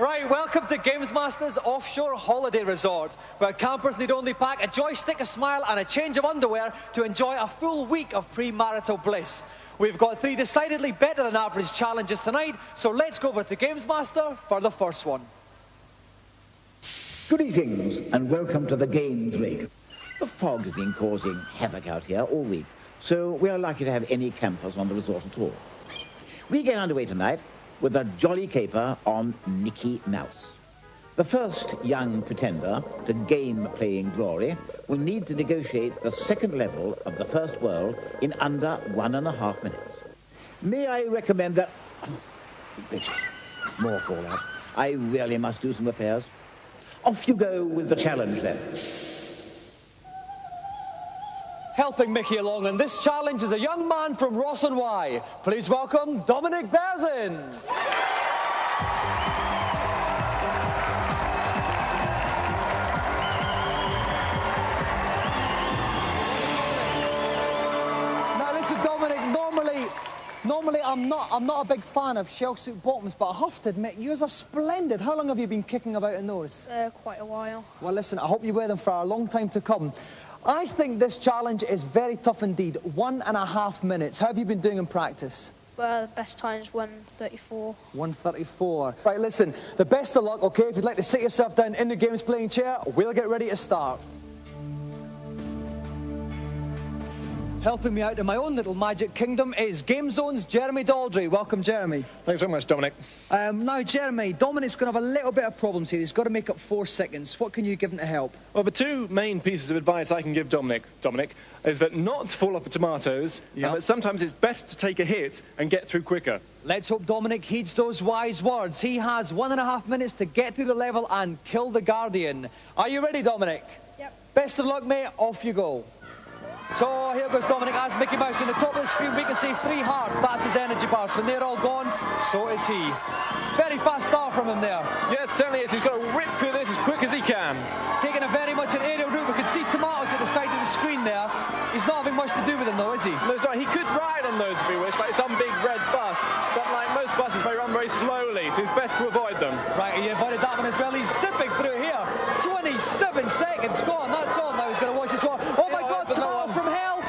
Right, welcome to Gamesmaster's Offshore Holiday Resort, where campers need only pack a joystick, a smile and a change of underwear to enjoy a full week of premarital bliss. We've got 3 decidedly better than average challenges tonight, so let's go over to Gamesmaster for the first one. Greetings and welcome to the Games Rig. The fog has been causing havoc out here all week, so we are likely to have any campers on the resort at all. We get underway tonight with a jolly caper on Mickey Mouse. The first young pretender to game-playing glory will need to negotiate the second level of the first world in under 1.5 minutes. May I recommend that... More fallout. I really must do some repairs. Off you go with the challenge, then. Helping Mickey along in this challenge is a young man from Ross and Wye. Please welcome Dominic Berzins. Now listen, Dominic, normally I'm not a big fan of shell suit bottoms, but I have to admit, yours are splendid. How long have you been kicking about in those? Quite a while. Well, listen, I hope you wear them for a long time to come. I think this challenge is very tough indeed. 1.5 minutes. How have you been doing in practice? Well, the best time is 1:34. 1:34. Right, listen, the best of luck, okay? If you'd like to sit yourself down in the games playing chair, we'll get ready to start. Helping me out in my own little magic kingdom is Game Zone's Jeremy Daldry. Welcome, Jeremy. Thanks so much, Dominic. Now, Jeremy, Dominic's going to have a little bit of problems here. He's got to make up 4 seconds. What can you give him to help? Well, the 2 main pieces of advice I can give Dominic, is that not to fall off the tomatoes, and that sometimes it's better to take a hit and get through quicker. Let's hope Dominic heeds those wise words. He has 1.5 minutes to get through the level and kill the Guardian. Are you ready, Dominic? Yep. Best of luck, mate. Off you go. So here goes Dominic as Mickey Mouse. In the top of the screen we can see 3 hearts. That's his energy bars. When they're all gone, so is he. Very fast start from him there. Yes, certainly is. He's got to rip through this as quick as he can. Taking a very much an aerial route. We can see tomatoes at the side of the screen there. He's not having much to do with them though, is he? No, sorry, he could ride on those if he wished, like some big red bus. But like most buses, they run very slowly, so it's best to avoid them. Right, he avoided that one as well. He's zipping through here. 27 seconds gone. That's all now. He's going to watch this one. Oh my God, tomato from hell.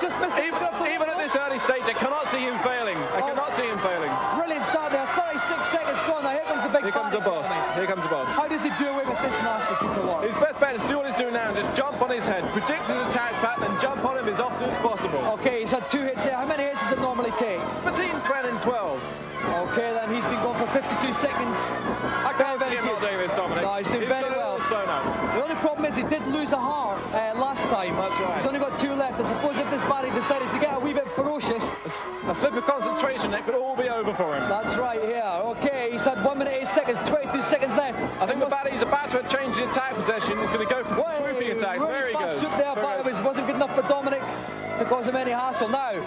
Just missed it. Even at this early stage, I cannot see him failing. I cannot see him failing. Brilliant start there. 36 seconds gone. Now here comes the big. Here comes a boss. Here comes a boss. How does he do away with this nasty piece of work? His best bet is to do what he's doing now and just jump on his head, predict his attack pattern and jump on him as often as possible. Okay, he's had 2 hits there. How many hits does it normally take? Between 10 and 12. Okay, then he's been going for 52 seconds. I can't see him not doing this, Dominic. No, he's doing very well. The only problem is he did lose a heart last time. That's right. He's only got 2 left. I suppose if this Barry decided to get a wee bit ferocious... A slip of concentration, it could all be over for him. That's right here. Okay, he's had 1 minute 8 seconds, 22 seconds left. I think the baddie's about to change the attack possession. He's going to go for some swooping attacks. Really there he goes. There, but it wasn't good enough for Dominic to cause him any hassle. Now,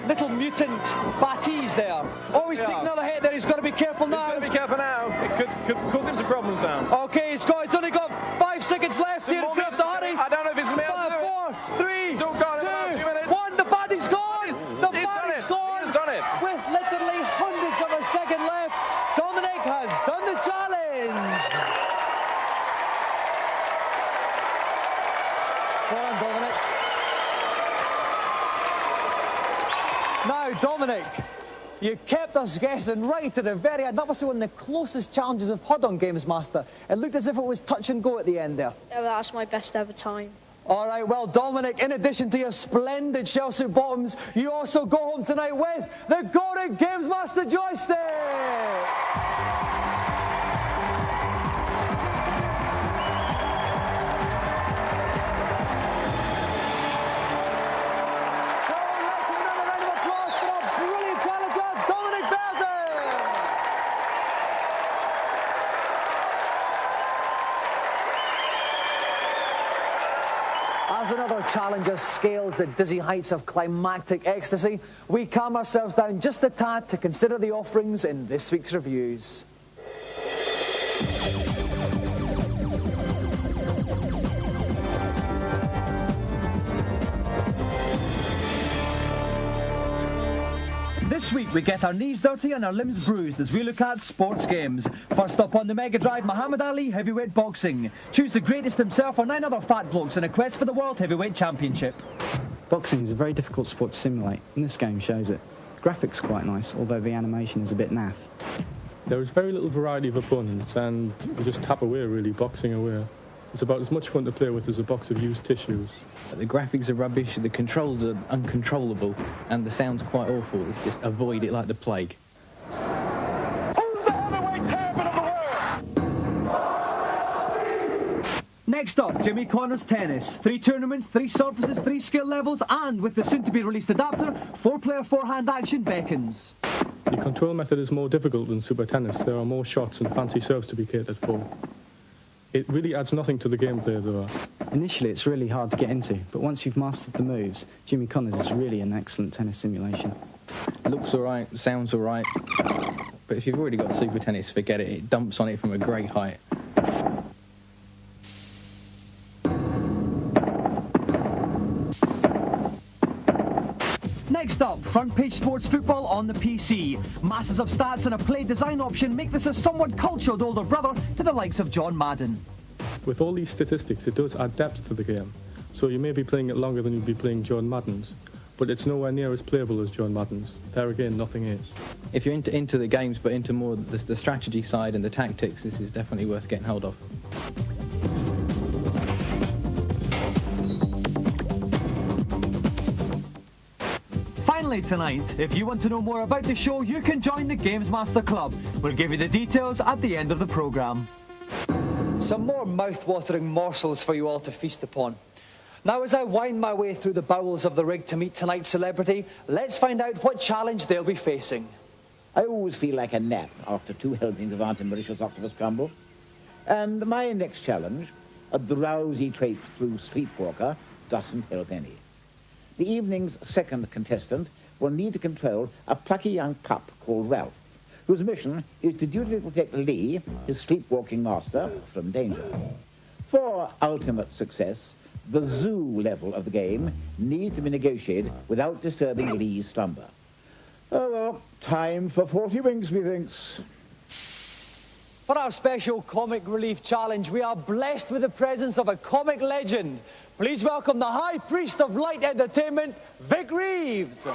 little mutant Batties there. Oh, he's taking another hit there. He's got to be careful now. He's got to be careful now. It could cause him some problems now. Okay, he's only got 5 seconds left here. He's going to have to hurry. I don't know if he's going to be able to do it. 4, 3, It's all gone in the last few minutes. 1. The Baddie's gone. The Baddie's gone. He's done it. With literally hundreds of a second left, Dominic has done the challenge. Well done, Dominic. Now, Dominic, you kept us guessing right to the very end. That must be one of the closest challenges we've had on Gamesmaster. It looked as if it was touch and go at the end there. Yeah, that's my best ever time. All right, well, Dominic, in addition to your splendid shell suit bottoms, you also go home tonight with the golden Gamesmaster joystick. As another challenger scales the dizzy heights of climactic ecstasy, we calm ourselves down just a tad to consider the offerings in this week's reviews. This week we get our knees dirty and our limbs bruised as we look at sports games. First up on the Mega Drive, Muhammad Ali heavyweight boxing. Choose the greatest himself or 9 other fat blokes in a quest for the World Heavyweight Championship. Boxing is a very difficult sport to simulate, and this game shows it. The graphics are quite nice, although the animation is a bit naff. There is very little variety of opponents, and you just tap away, really, boxing away. It's about as much fun to play with as a box of used tissues. The graphics are rubbish, the controls are uncontrollable, and the sound's quite awful. It's just avoid it like the plague. Who's the heavyweight champion of the world? Next up, Jimmy Connors tennis. 3 tournaments, 3 surfaces, 3 skill levels, and with the soon-to-be-released adapter, 4-player forehand action beckons. The control method is more difficult than Super Tennis. There are more shots and fancy serves to be catered for. It really adds nothing to the gameplay, though. Initially, it's really hard to get into, but once you've mastered the moves, Jimmy Connors is really an excellent tennis simulation. It looks alright, sounds alright, but if you've already got Super Tennis, forget it. It dumps on it from a great height. Next up, front page sports football on the PC. Masses of stats and a play design option make this a somewhat cultured older brother to the likes of John Madden. With all these statistics, it does add depth to the game. So you may be playing it longer than you'd be playing John Madden's, but it's nowhere near as playable as John Madden's. There again, nothing is. If you're into the games, but into more the strategy side and the tactics, this is definitely worth getting hold of. Finally tonight, if you want to know more about the show, you can join the Gamesmaster Club. We'll give you the details at the end of the programme. Some more mouth-watering morsels for you all to feast upon. Now, as I wind my way through the bowels of the rig to meet tonight's celebrity, let's find out what challenge they'll be facing. I always feel like a nap after 2 helpings of Auntie Mauritius octopus crumble. And my next challenge, a drowsy traip through Sleepwalker, doesn't help any. The evening's second contestant will need to control a plucky young pup called Ralph, whose mission is to dutifully protect Lee, his sleepwalking master, from danger. For ultimate success, the zoo level of the game needs to be negotiated without disturbing Lee's slumber. Oh well, time for 40 winks, methinks. For our special comic relief challenge, we are blessed with the presence of a comic legend. Please welcome the High Priest of Light Entertainment, Vic Reeves.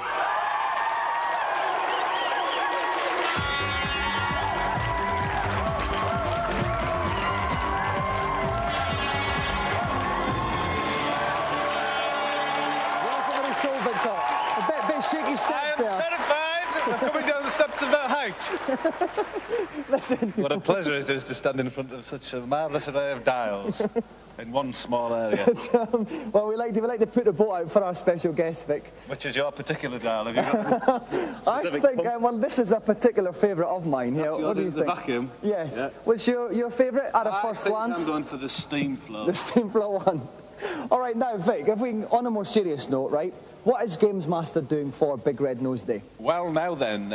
Shaky steps I am there. terrified of coming down the steps of that height. Listen. What a pleasure it is to stand in front of such a marvellous array of dials in one small area. Well, we like to put the boat out for our special guest, Vic. Which is your particular dial? Have you got I think, well, this is a particular favourite of mine here. That's what do you the think? vacuum? Yes. Yeah. What's your favourite at a first glance? I'm going for the steam flow. The steam flow one. All right, now, Vic, if we, on a more serious note, right, what is Gamesmaster doing for Big Red Nose Day? Well, now then,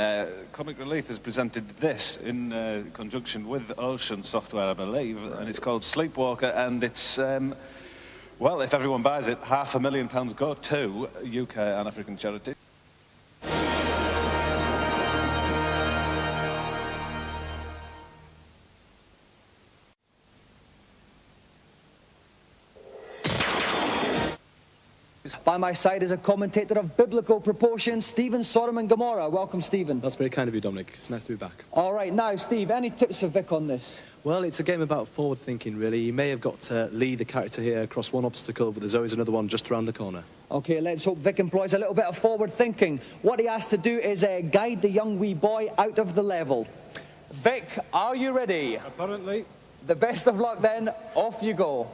Comic Relief has presented this in conjunction with Ocean Software, I believe, and it's called Sleepwalker, and it's, well, if everyone buys it, £500,000 go to UK and African charity. By my side is a commentator of biblical proportions, Stephen Sodom and Gomorrah. Welcome, Stephen. That's very kind of you, Dominic. It's nice to be back. All right, now, Steve, any tips for Vic on this? Well, it's a game about forward thinking, really. You may have got to lead the character here across one obstacle, but there's always another one just around the corner. OK, let's hope Vic employs a little bit of forward thinking. What he has to do is guide the young wee boy out of the level. Vic, are you ready? Apparently. The best of luck, then. Off you go.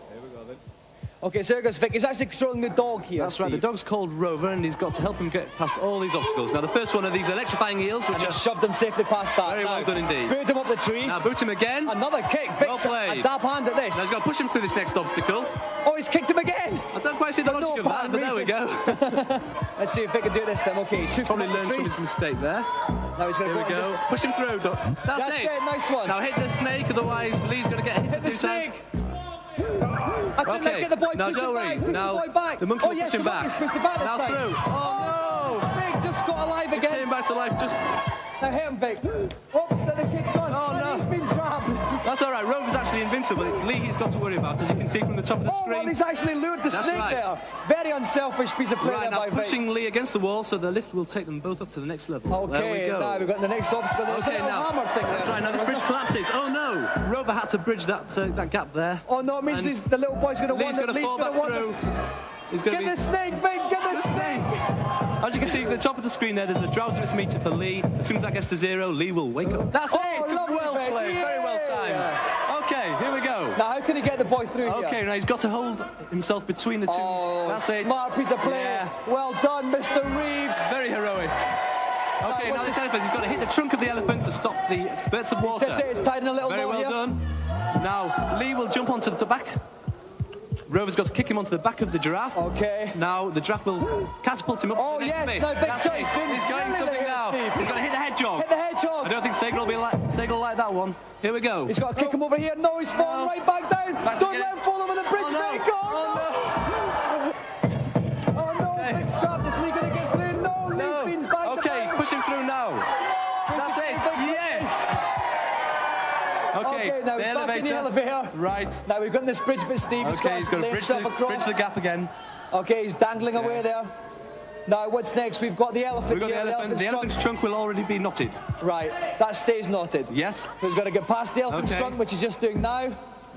OK, so here goes Vic. He's actually controlling the dog here. That's right. The dog's called Rover, and he's got to help him get past all these obstacles. Now, the first one are these electrifying eels, which and shoved him safely past that. Very well done indeed. Boot him up the tree. Now, boot him again. Another kick. Vic's a dab hand at this. Now, he's got to push him through this next obstacle. Oh, he's kicked him again. I don't quite see the logic of that, but there we go. Let's see if Vic can do it this time. OK, he's probably learned from his mistake there. Now he's going to Here we go. Push him through. That's it. Nice one. Now, hit the snake, otherwise Lee's going to get hit the snake. That's it, get the boy, now push him back, push now, the boy back. The monkey will push him back. Now through. Oh, no! Snake just got alive again. Came back to life just... Now hit him, Vic. Oops, the kid's gone. Oh, no. He's been trapped. That's all right. Rover's actually invincible. It's Lee he's got to worry about, as you can see from the top of the Oh, screen. well, he's actually lured the That's snake right. there. Very unselfish piece of play Right, there now by Vic. pushing Lee against the wall, so the lift will take them both up to the next level. Okay, there we go. now we've got the next obstacle. There's a Okay, little now, hammer thing that's there. right, now this bridge collapses. Oh no! Rover had to bridge that that gap there. Oh no, it means And the little boy's going to Lee's want it. going to fall back through. He's going to Get be... the snake, Vic, get the snake! As you can see from the top of the screen there, there's a drowsiness meter for Lee. As soon as that gets to 0, Lee will wake up. That's it! lovely, Well Vic. played, very well timed. Okay, here we go. Now, how can he get the boy through here? Okay, now he's got to hold himself between the two. Oh, that's it. smart piece of play. Yeah. Well done, Mr. Reeves. Very heroic. Okay, now this elephant, he's got to hit the trunk of the elephant to stop the spurts of water. Sit it, it's tied in a little Very knot well here. done. Now, Lee will jump onto the back. Rover's got to kick him onto the back of the giraffe. Okay. Now, the giraffe will catapult him up Oh, to the next yes, bit. now big That's choice. it. He's going Nearly something there, now. Steve. He's got to hit the hedgehog. Hit the hedgehog. I don't think Sagal will like that one. Here we go. He's got to kick him over here. No, he's falling right back down. Back Don't again. let him fall over the bridge, Oh, no. Vic. Oh, no, Okay. Vic strapped. Is Lee going to get through? No, No. Lee's been back. Okay, push him through now. That's it. Yes. Okay, Okay, now the he's back in the elevator. elevator. Right. Now we've got this bridge bit, Steve. Okay, he's got to lay bridge himself across. the gap again. Okay, he's dangling away there. Now, what's next? We've got the elephant We've got here. the elephant. The elephant's trunk will already be knotted. Right, that stays knotted. Yes. So he's got to get past the elephant's Okay. trunk, which he's just doing now,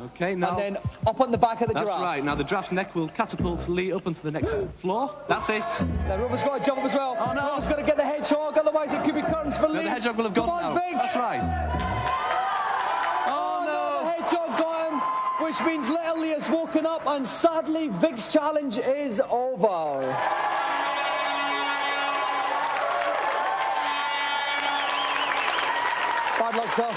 Okay, now... and then up on the back of the That's giraffe. right. Now the giraffe's neck will catapult Lee up onto the next floor. That's it. Now Rover's got to jump up as well. Oh, no. Rover's got to get the hedgehog, otherwise it could be curtains for No, Lee. the hedgehog will have gone Come on, now. Vic. That's right. Oh, no, the hedgehog got him, which means little Lee has woken up, and sadly Vic's challenge is over. Bad luck, sir.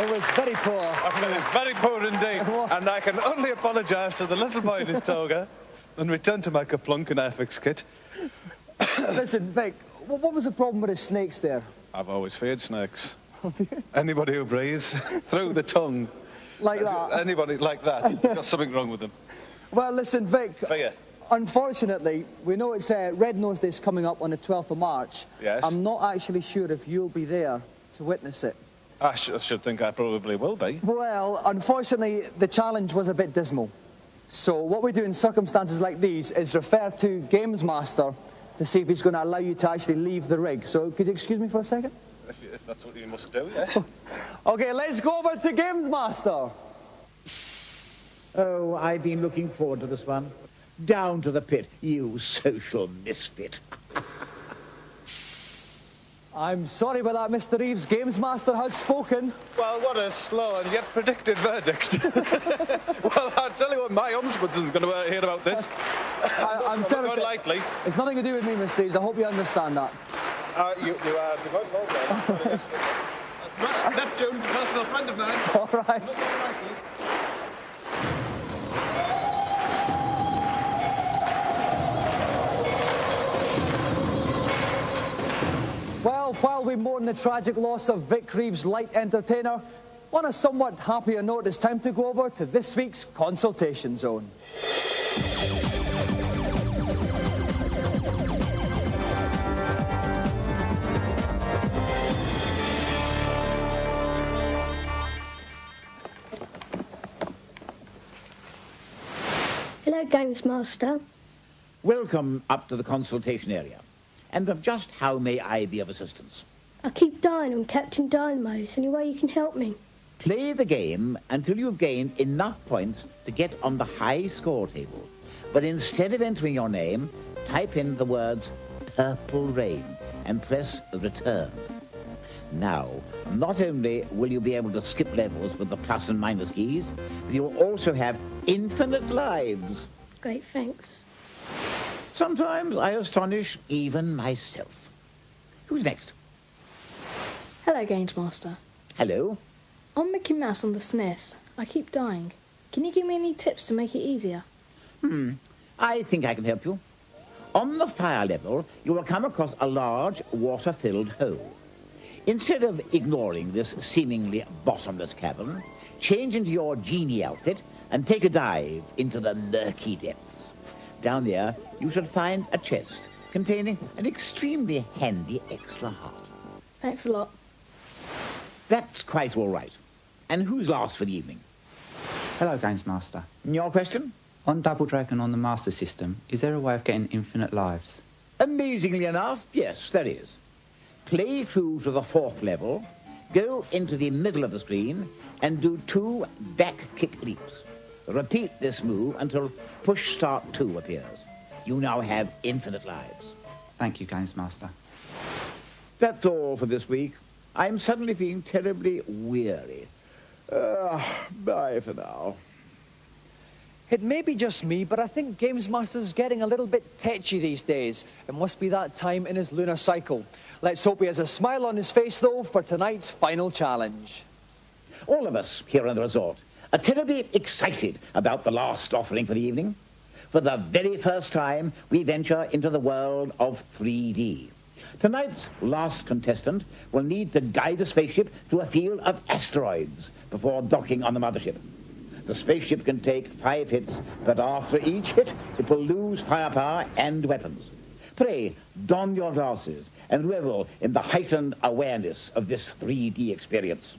It was very poor. I feel it's very poor indeed, and I can only apologise to the little boy in his toga and return to my Kaplunk and Airfix kit. Listen, Vic, what was the problem with the snakes there? I've always feared snakes. Anybody who breathes through the tongue, Like that? anybody like that, has got something wrong with them. Well, listen, Vic, Fear. unfortunately, we know it's Red Nose Day's coming up on the 12th of March. Yes. I'm not actually sure if you'll be there to witness it. I should think I probably will be. Well, unfortunately, the challenge was a bit dismal. So what we do in circumstances like these is refer to Gamesmaster to see if he's going to allow you to actually leave the rig. So could you excuse me for a second? If that's what you must do, yes. Okay, let's go over to Gamesmaster. Oh, I've been looking forward to this one. Down to the pit, you social misfit. I'm sorry about that, Mr. Reeves. Gamesmaster has spoken. Well, what a slow and yet predicted verdict. Well, I'll tell you what, my ombudsman's going to hear about this. I'm telling you, unlikely. it's nothing to do with me, Mr. Reeves. I hope you understand that. You are devoted well then. Neptune's a personal friend of mine. All right. Not very likely. Well, while we mourn the tragic loss of Vic Reeves' light entertainer, on a somewhat happier note, it's time to go over to this week's consultation zone. Hello, Gamesmaster. Welcome up to the consultation area. And of just how may I be of assistance? I keep dying on Captain Dynamite. Any way you can help me? Play the game until you've gained enough points to get on the high score table. But instead of entering your name, type in the words Purple Rain and press return. Now, not only will you be able to skip levels with the plus and minus keys, but you'll also have infinite lives. Great, thanks. Sometimes I astonish even myself. Who's next? Hello, Gamesmaster. Hello? On Mickey Mouse on the SNES, I keep dying. Can you give me any tips to make it easier? I think I can help you. On the fire level, you will come across a large water-filled hole. Instead of ignoring this seemingly bottomless cavern, change into your genie outfit and take a dive into the murky depths. Down there, you should find a chest containing an extremely handy extra heart. Thanks a lot. That's quite all right. And who's last for the evening? Hello, Gamesmaster. Your question? On Double Dragon on the Master System, is there a way of getting infinite lives? Amazingly enough, yes, there is. Play through to the 4th level, go into the middle of the screen, and do 2 back kick leaps. Repeat this move until push start 2 appears. You now have infinite lives. Thank you, Gamesmaster. That's all for this week. I'm suddenly feeling terribly weary. Bye for now. It may be just me, but I think Gamesmaster's getting a little bit tetchy these days. It must be that time in his lunar cycle. Let's hope he has a smile on his face, though, for tonight's final challenge. All of us here in the resort are terribly excited about the last offering for the evening. For the very first time, we venture into the world of 3D. Tonight's last contestant will need to guide a spaceship through a field of asteroids before docking on the mothership. The spaceship can take 5 hits, but after each hit, it will lose firepower and weapons. Pray, don your glasses and revel in the heightened awareness of this 3D experience.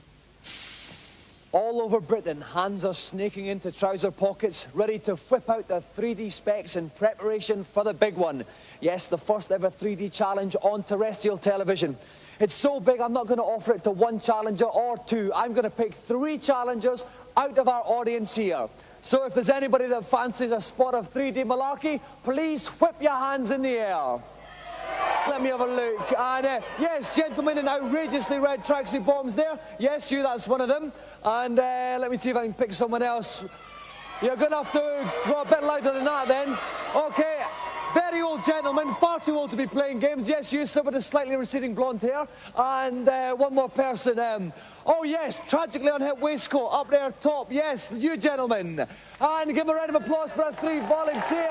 All over Britain, hands are snaking into trouser pockets, ready to whip out the 3D specs in preparation for the big one. Yes, the first ever 3D challenge on terrestrial television. It's so big, I'm not going to offer it to 1 challenger or 2. I'm going to pick 3 challengers out of our audience here. So if there's anybody that fancies a spot of 3D malarkey, please whip your hands in the air. Let me have a look. And yes, gentlemen in outrageously red tracksuit bottoms there. Yes, you, that's one of them. And let me see if I can pick someone else. You're going to have to go a bit louder than that then. Okay, very old gentleman, far too old to be playing games. Yes, you, sir, with a slightly receding blonde hair. And one more person. Oh yes, tragically unhit waistcoat up there top. Yes, you gentlemen. And give a round of applause for our 3 volunteers.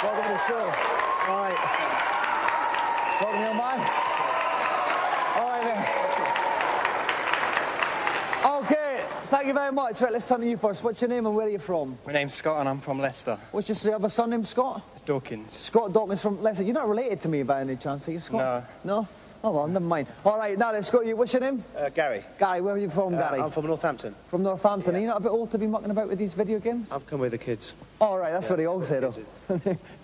Welcome to the show. All right. Welcome, young man. All right, then. Okay, thank you very much. Right, let's turn to you first. What's your name and where are you from? My name's Scott and I'm from Leicester. What's your other surname, Scott? Dawkins. Scott Dawkins from Leicester. You're not related to me by any chance, are you, Scott? No. No? Oh, well, never mind. All right, now let's go to you. What's your name? Gary. Gary, where are you from, Gary? I'm from Northampton. From Northampton. Are you not a bit old to be mucking about with these video games? I've come with the kids. All right, that's what they all say, though.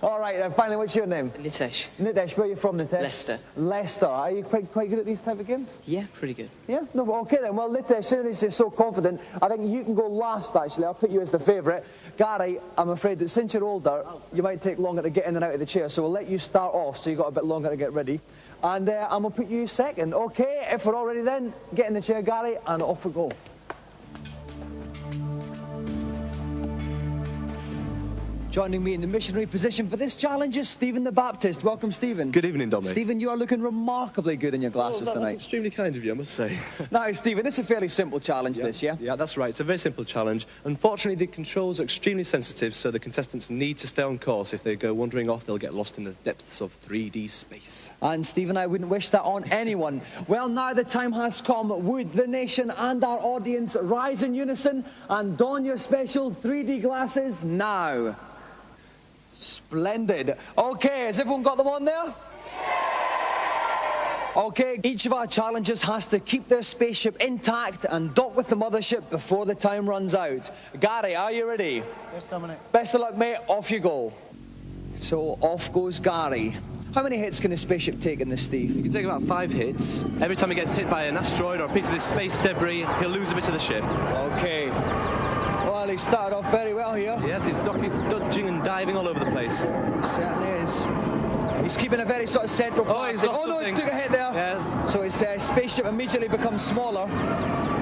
All right, and finally, what's your name? Nitesh. Nitesh, where are you from, Nitesh? Leicester. Leicester. Are you quite good at these type of games? Yeah, pretty good. Yeah? No, okay then. Well, Nitesh, since you're so confident, I think you can go last, actually. I'll put you as the favourite. Gary, I'm afraid that since you're older, you might take longer to get in and out of the chair, so we'll let you start off so you've got a bit longer to get ready. And I'm going to put you second. Okay, if we're all ready then, get in the chair, Gary, and off we go. Joining me in the missionary position for this challenge is Stephen the Baptist. Welcome, Stephen. Good evening, Dominic. Stephen, you are looking remarkably good in your glasses tonight. That's extremely kind of you, I must say. Now, Stephen, it's a fairly simple challenge, this, yeah? Yeah, that's right. It's a very simple challenge. Unfortunately, the controls are extremely sensitive, so the contestants need to stay on course. If they go wandering off, they'll get lost in the depths of 3D space. And, Stephen, I wouldn't wish that on anyone. Well, now the time has come. Would the nation and our audience rise in unison and don your special 3D glasses now? Splendid. Okay, has everyone got them on there? Okay, each of our challengers has to keep their spaceship intact and dock with the mothership before the time runs out. Gary, are you ready? Yes, Dominic. Best of luck, mate. Off you go. So off goes Gary. How many hits can a spaceship take in this, Steve? You can take about 5 hits. Every time he gets hit by an asteroid or a piece of this space debris, he'll lose a bit of the ship. Okay. Well, he started off very well here. Yes, he's dodging and diving all over the place. He certainly is. He's keeping a very sort of central path. Oh, he's lost no, he took a hit there. Yeah. So his spaceship immediately becomes smaller.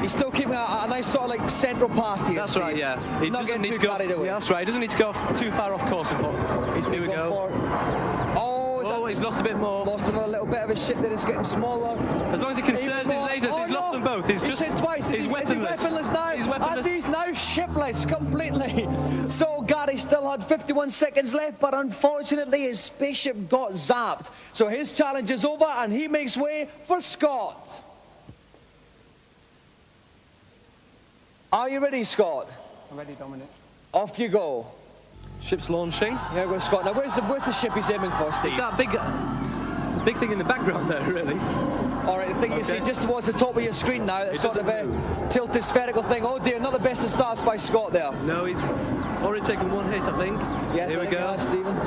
He's still keeping a nice sort of like central path here. That's right, yeah. He not doesn't getting need too to go. carried away. Yeah, that's right. He doesn't need to go too far off course. Here we go. Oh, he's lost a bit more. Lost another little bit of his ship that is getting smaller. As long as he conserves his lasers, he's lost them both. He's hit twice. He's weaponless. Is he weaponless now? He's weaponless. And he's now shipless completely. So Gary still had 51 seconds left, but unfortunately his spaceship got zapped. So his challenge is over and he makes way for Scott. Are you ready, Scott? I'm ready, Dominic. Off you go. Ship's launching. Here goes Scott. Now, where's the ship he's aiming for, Steve? It's that big thing in the background there, really. All right, the thing you see just towards the top of your screen now, that sort of tilted spherical thing. Oh dear, not the best of starts by Scott there. No, he's already taken one hit, I think. Yes, here we go. Stephen.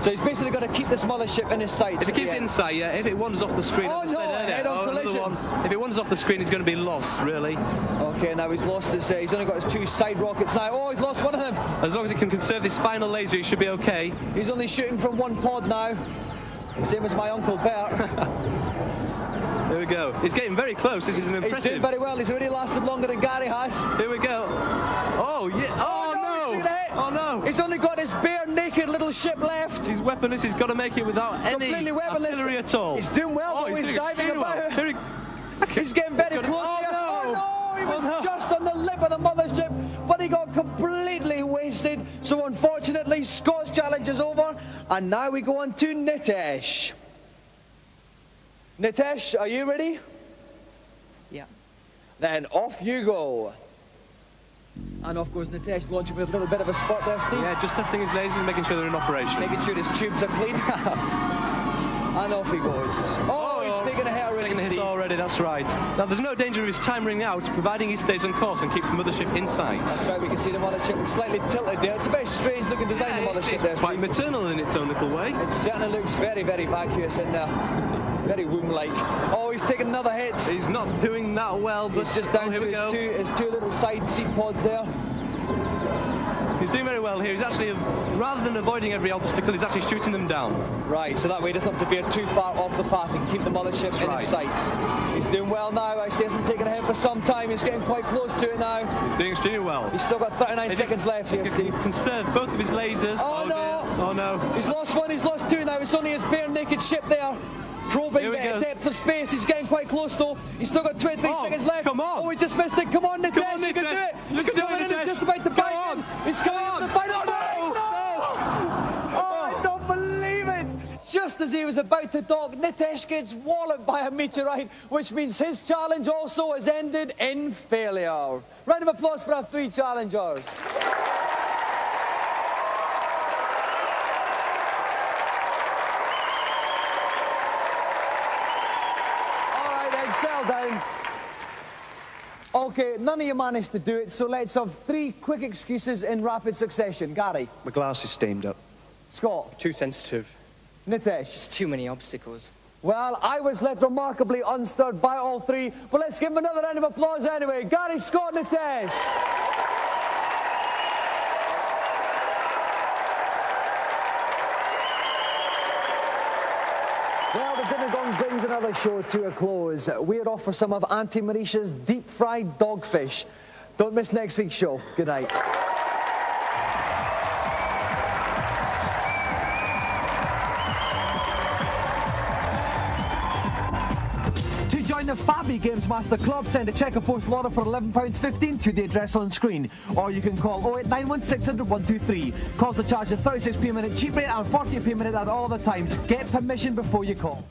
So he's basically got to keep this mothership in his sights. If he keeps it in sight, yeah, if it wanders off the screen, as I said earlier, head-on collision. If it wanders off the screen, he's going to be lost, really. Okay, now he's lost his, he's only got his 2 side rockets now. Oh, he's lost one of them. As long as he can conserve his final laser, he should be okay. He's only shooting from 1 pod now. Same as my Uncle Bert. There we go. He's getting very close. This is an impressive. He's doing very well. He's already lasted longer than Gary has. Here we go. Oh, yeah. Oh, no. Oh, no. He's only got his bare naked little ship left. He's weaponless. He's got to make it without any artillery at all. He's doing well, though. He's diving about. He's getting very close. Oh, no. He was just on the lip of the mothership, but he got completely wasted. So, unfortunately, Scott's challenge is over. And now we go on to Nitesh. Nitesh, are you ready? Yeah. Then off you go. And off goes Nitesh, launching with a little bit of a spot there, Steve. Yeah, just testing his lasers and making sure they're in operation. Making sure his tubes are clean. And off he goes. Oh, he's taking a hit already, Taking a hit Steve. already, that's right. Now, there's no danger of his time running out, providing he stays on course and keeps the mothership in sight. That's right, we can see the mothership is slightly tilted there. It's a very strange looking design, the mothership there, It's quite maternal in its own little way. It certainly looks very, very vacuous in there. Very womb-like. Oh, he's taking another hit. He's not doing that well, but he's just down to his two little side seat pods there. He's doing very well here. He's actually, rather than avoiding every obstacle, he's actually shooting them down. Right, so that way he doesn't have to veer too far off the path and keep the mothership in his sights. He's doing well now. Actually, hasn't taken a hit for some time. He's getting quite close to it now. He's doing extremely well. He's still got 39 seconds left here, Steve. Conserve both of his lasers. Oh, no! Dear. Oh, no. He's lost one, he's lost 2 now. It's only his bare naked ship there. Probing depth of space. He's getting quite close, though. He's still got 23 seconds left. Come on. Oh, he just missed it. Come on, Nitesh. Come on, You can do it. Let's You can do it, He's Nitesh. just about to bite him. He's coming up the final. Oh, no. Oh, I don't believe it. Just as he was about to dock, Nitesh gets walloped by a meteorite, which means his challenge also has ended in failure. Round of applause for our 3 challengers. Settle down. Okay, none of you managed to do it, so let's have 3 quick excuses in rapid succession. Gary? My glass is steamed up. Scott? Too sensitive. Nitesh? There's too many obstacles. Well, I was left remarkably unstirred by all 3, but let's give him another round of applause anyway. Gary, Scott, Nitesh. Well, the dinner gong brings another show to a close. We're off for some of Auntie Marisha's deep-fried dogfish. Don't miss next week's show. Good night. To join the Fabby Gamesmaster Club, send a cheque or postal order for £11.15 to the address on screen. Or you can call 0891 600 123. Calls are charged at 36p a minute cheap rate and 40p a minute at all other times. Get permission before you call.